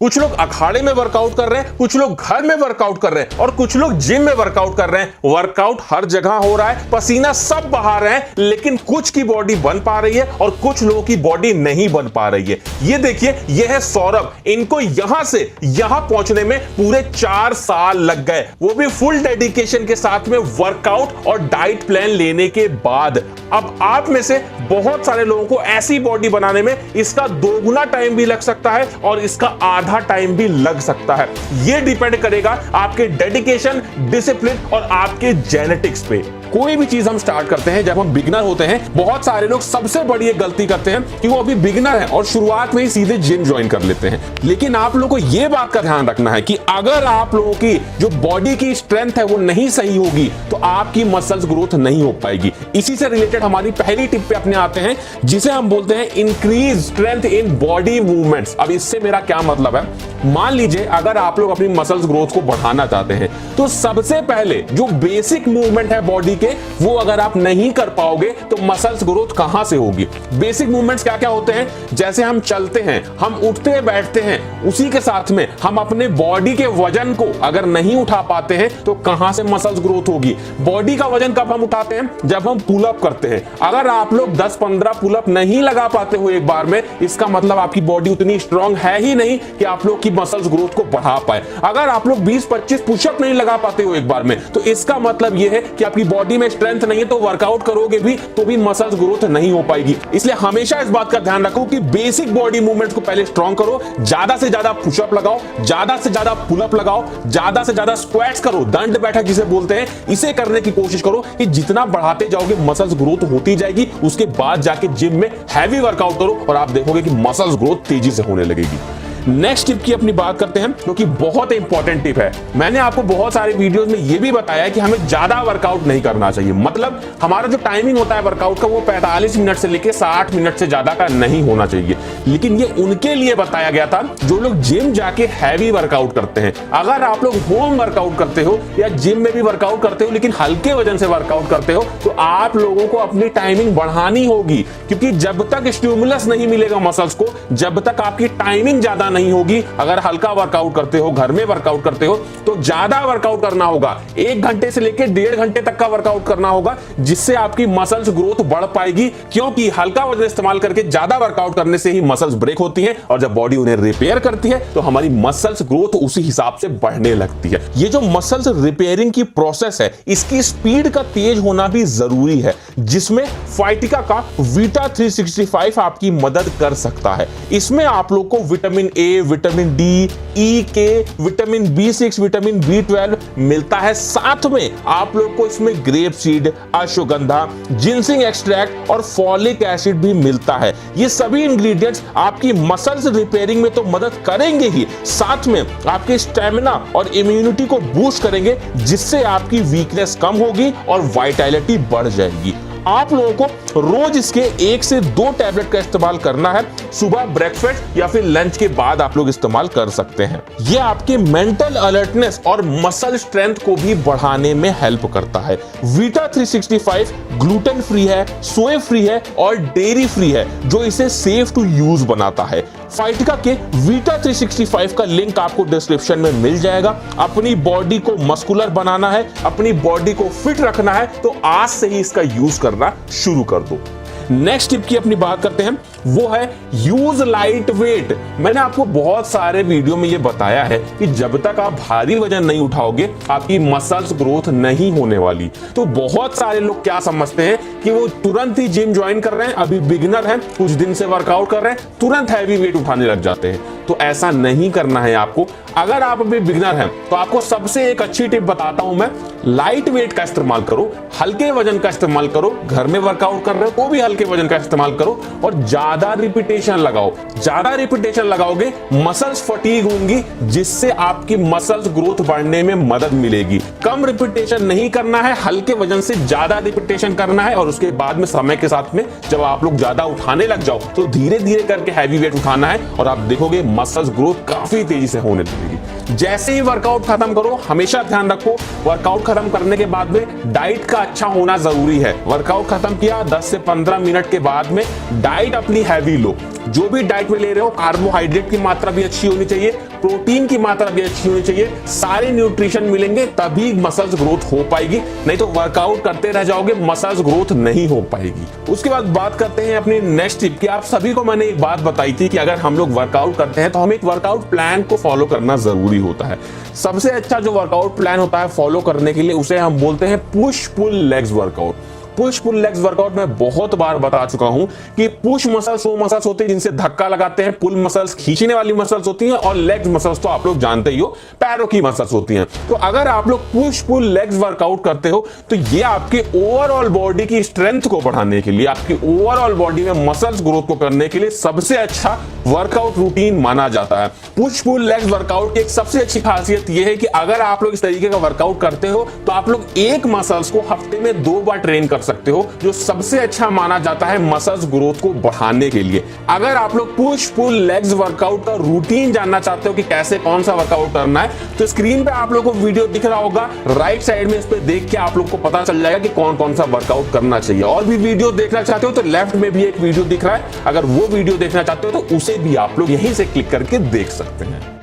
कुछ लोग अखाड़े में वर्कआउट कर रहे हैं, कुछ लोग घर में वर्कआउट कर रहे हैं और कुछ लोग जिम में वर्कआउट कर रहे हैं। वर्कआउट हर जगह हो रहा है, पसीना सब बहा रहे हैं, लेकिन कुछ की बॉडी बन पा रही है और कुछ लोगों की बॉडी नहीं बन पा रही है। ये देखिए, ये है सौरभ। इनको यहां से यहां पहुंचने में पूरे 4 साल लग गए, वो भी फुल डेडिकेशन के साथ में वर्कआउट और डाइट प्लान लेने के बाद। अब आप में से बहुत सारे लोगों को ऐसी बॉडी बनाने में इसका 2 गुना टाइम भी लग सकता है और इसका आधा टाइम भी लग सकता है। यह डिपेंड करेगा आपके डेडिकेशन, डिसिप्लिन और आपके जेनेटिक्स पे। कोई भी चीज हम स्टार्ट करते हैं, जब हम बिगिनर होते हैं, बहुत सारे लोग सबसे बड़ी गलती करते हैं कि वो अभी बिगिनर है और शुरुआत में ही सीधे जिम ज्वाइन कर लेते हैं। लेकिन आप लोगों को यह बात का ध्यान रखना है कि अगर आप लोगों की जो बॉडी की स्ट्रेंथ है वो नहीं सही होगी तो आपकी मसल्स ग्रोथ नहीं हो पाएगी। इसी से रिलेटेड हमारी पहली टिप पे अपने आते हैं, जिसे हम बोलते हैं increase strength in body movements. अब इससे मेरा क्या मतलब है, मान लीजिए अगर आप लोग अपनी मसल्स ग्रोथ को बढ़ाना चाहते हैं तो सबसे पहले जो बेसिक मूवमेंट है बॉडी के, वो अगर आप नहीं कर पाओगे तो मसल्स ग्रोथ कहां से होगी। बेसिक मूवमेंट्स क्या क्या होते हैं, जैसे हम चलते हैं, हम उठते बैठते हैं, उसी के साथ में हम अपने बॉडी के वजन को अगर नहीं उठा पाते हैं तो कहां से मसल्स ग्रोथ होगी। बॉडी का वजन कब हम उठाते हैं, जब हम पुल अप करते हैं। अगर आप लोग 10-15 पुल अप नहीं लगा पाते हो एक बार में, इसका मतलब आपकी बॉडी उतनी स्ट्रांग है ही नहीं कि आप लोग की मसल्स ग्रोथ को बढ़ा पाए। अगर आप लोग 20-25 पुशअप नहीं लगा पाते हो एक बार में, तो इसका मतलब यह है कि आपकी बॉडी में स्ट्रेंथ नहीं है, तो वर्कआउट करोगे भी तो भी मसल्स ग्रोथ नहीं हो पाएगी। इसलिए हमेशा इस बात का ध्यान रखो कि बेसिक बॉडी मूवमेंट्स को पहले स्ट्रांग करो, ज्यादा से ज्यादा पुशअप लगाओ, ज्यादा से ज्यादा पुल अप लगाओ, ज्यादा से ज्यादा स्क्वाट्स करो, दंड बैठक जिसे बोलते हैं, इसे करने की कोशिश करो कि जितना बढ़ाते जाओगे मसल्स ग्रोथ होती जाएगी। उसके बाद जाके जिम में हैवी वर्कआउट करो और आप देखोगे कि मसल्स ग्रोथ तेजी से होने लगेगी। नेक्स्ट टिप की अपनी बात करते हैं, जो कि बहुत इंपॉर्टेंट टिप है। मैंने आपको बहुत सारे वीडियोस में यह भी बताया कि हमें ज्यादा वर्कआउट नहीं करना चाहिए। मतलब हमारा जो टाइमिंग होता है वर्कआउट का, वो 45 मिनट से लेकर 60 मिनट से ज्यादा का नहीं होना चाहिए। लेकिन ये उनके लिए बताया गया था जो लोग जिम जाके हैवी वर्कआउट करते हैं। अगर आप लोग होम वर्कआउट करते हो या जिम में भी वर्कआउट करते हो लेकिन हल्के वजन से वर्कआउट करते हो, तो आप लोगों को अपनी टाइमिंग बढ़ानी होगी, क्योंकि जब तक स्टिमुलस नहीं मिलेगा मसल्स को, जब तक आपकी टाइमिंग ज्यादा नहीं होगी। अगर हल्का वर्कआउट करते हो, घर में वर्कआउट करते हो, तो ज्यादा वर्कआउट करना होगा। 1 घंटे से लेकर 1.5 घंटे तक का वर्कआउट करना होगा, जिससे आपकी मसल्स ग्रोथ बढ़ पाएगी। क्योंकि हल्का वजन इस्तेमाल करके ज्यादा वर्कआउट करने से ही मसल्स ब्रेक होती हैं और जब बॉडी उन्हें रिपेयर करती है तो हमारी मसल्स ग्रोथ उसी हिसाब से बढ़ने लगती है। ये जो मसल्स रिपेयरिंग की प्रोसेस है, इसकी स्पीड का तेज होना भी जरूरी है, जिसमें फाइटिका का वीटा 365 आपकी मदद कर सकता है। इसमें आप लोग को विटामिन ए, विटामिन डी, ई के, विटामिन B6, विटामिन B12 मिलता है। साथ में आप लोग को इसमें grape seed, ashwagandha, ginseng extract और फॉलिक एसिड भी मिलता है। ये सभी इंग्रेडिएंट्स आपकी मसल्स रिपेयरिंग में तो मदद करेंगे ही, साथ में आपके स्टेमिना और इम्यूनिटी को बूस्ट करेंगे, जिससे आपकी वीकनेस कम होगी और वाइटैलिटी बढ़ जाएगी। आप लोगों को रोज इसके 1 से 2 टैबलेट का इस्तेमाल करना है। सुबह ब्रेकफास्ट या फिर लंच के बाद आप लोग इस्तेमाल कर सकते हैं। यह आपके मेंटल अलर्टनेस और मसल स्ट्रेंथ को भी बढ़ाने में हेल्प करता है। वीटा 365 ग्लूटेन फ्री है, सोए फ्री है और डेयरी फ्री है, जो इसे सेफ टू यूज बनाता है। फाइटिका के वीटा 365 का लिंक आपको डिस्क्रिप्शन में मिल जाएगा। अपनी बॉडी को मस्कुलर बनाना है, अपनी बॉडी को फिट रखना है, तो आज से ही इसका यूज करना शुरू कर दो। नेक्स्ट टिप की अपनी बात करते हैं, वो है यूज लाइट वेट। मैंने आपको बहुत सारे वीडियो में ये बताया है कि जब तक आप भारी वजन नहीं उठाओगे आपकी मसल्स ग्रोथ नहीं होने वाली। तो बहुत सारे लोग क्या समझते हैं कि वो तुरंत ही जिम ज्वाइन कर रहे हैं, अभी बिगिनर हैं, कुछ दिन से वर्कआउट कर रहे हैं, तुरंत हैवी वेट उठाने लग जाते हैं। तो ऐसा नहीं करना है आपको। अगर आप अभी बिगिनर हैं तो आपको सबसे एक अच्छी टिप बताता हूं मैं, लाइट वेट का इस्तेमाल करो, हल्के वजन का इस्तेमाल करो। घर में वर्कआउट कर रहे हो तो भी हल्के वजन का इस्तेमाल करो और ज्यादा रिपीटेशन लगाओ। ज्यादा रिपीटेशन लगाओगे मसल्स फटीग होंगी, जिससे आपकी मसल्स ग्रोथ बढ़ने में मदद मिलेगी। कम रिपीटेशन नहीं करना है, हल्के वजन से ज्यादा रिपीटेशन करना है और उसके बाद में समय के साथ में जब आप लोग ज्यादा उठाने लग जाओ तो धीरे धीरे करके हैवी वेट उठाना है और आप देखोगे मसल्स ग्रोथ काफी तेजी से होने लगेगी। जैसे ही वर्कआउट खत्म करो, हमेशा ध्यान रखो वर्कआउट खत्म करने के बाद में डाइट का अच्छा होना जरूरी है। वर्कआउट खत्म किया 10 से 15 मिनट के बाद में डाइट अपनी हैवी लो। जो भी डाइट में ले रहे हो, कार्बोहाइड्रेट की मात्रा भी अच्छी होनी चाहिए, प्रोटीन की मात्रा भी अच्छी होनी चाहिए, सारे न्यूट्रिशन मिलेंगे तभी मसल्स ग्रोथ हो पाएगी, नहीं तो वर्कआउट करते रह जाओगे, मसल्स ग्रोथ नहीं हो पाएगी। उसके बाद बात करते हैं अपनी नेक्स्ट टिप की। आप सभी को मैंने एक बात बताई थी कि अगर हम लोग वर्कआउट करते हैं तो हमें एक वर्कआउट प्लान को फॉलो करना जरूरी होता है। सबसे अच्छा जो वर्कआउट प्लान होता है फॉलो करने के लिए, उसे हम बोलते हैं push pull legs workout. Push pull legs workout में बहुत बार बता चुका हूं कि पुश मसल्स वो मसल्स होते हैं जिनसे धक्का लगाते हैं, पुल मसल्स खींचने वाली मसल्स होती हैं, और लेग्स मसल्स तो आप लोग जानते ही हो, पैरों की मसल्स होती हैं। तो अगर आप लोग पुश पुल लेग्स वर्कआउट करते हो तो ये आपके ओवरऑल बॉडी की स्ट्रेंथ को बढ़ाने के लिए, आपकी ओवरऑल बॉडी में मसल्स ग्रोथ को करने के लिए सबसे अच्छा वर्कआउट रूटीन माना जाता है। पुश पुल लेग्स वर्कआउट की एक सबसे अच्छी खासियत यह है कि अगर आप लोग इस तरीके का वर्कआउट करते हो तो आप लोग एक मसल्स को हफ्ते में 2 बार ट्रेन कर सकते हो, जो सबसे अच्छा माना जाता है मसल्स ग्रोथ को बढ़ाने के लिए। अगर आप लोग पुश पुल लेग्स वर्कआउट का रूटीन जानना चाहते हो कि कैसे कौन सा वर्कआउट करना है, तो स्क्रीन पे आप लोगों को वीडियो दिख रहा होगा, राइट साइड में इस पे देख के आप लोग को पता चल जाएगा कि कौन कौन सा वर्कआउट करना चाहिए। और भी वीडियो देखना चाहते हो तो लेफ्ट में भी एक वीडियो दिख रहा है, अगर वो वीडियो देखना चाहते हो तो उसे भी आप लोग यहीं से क्लिक करके देख सकते हैं।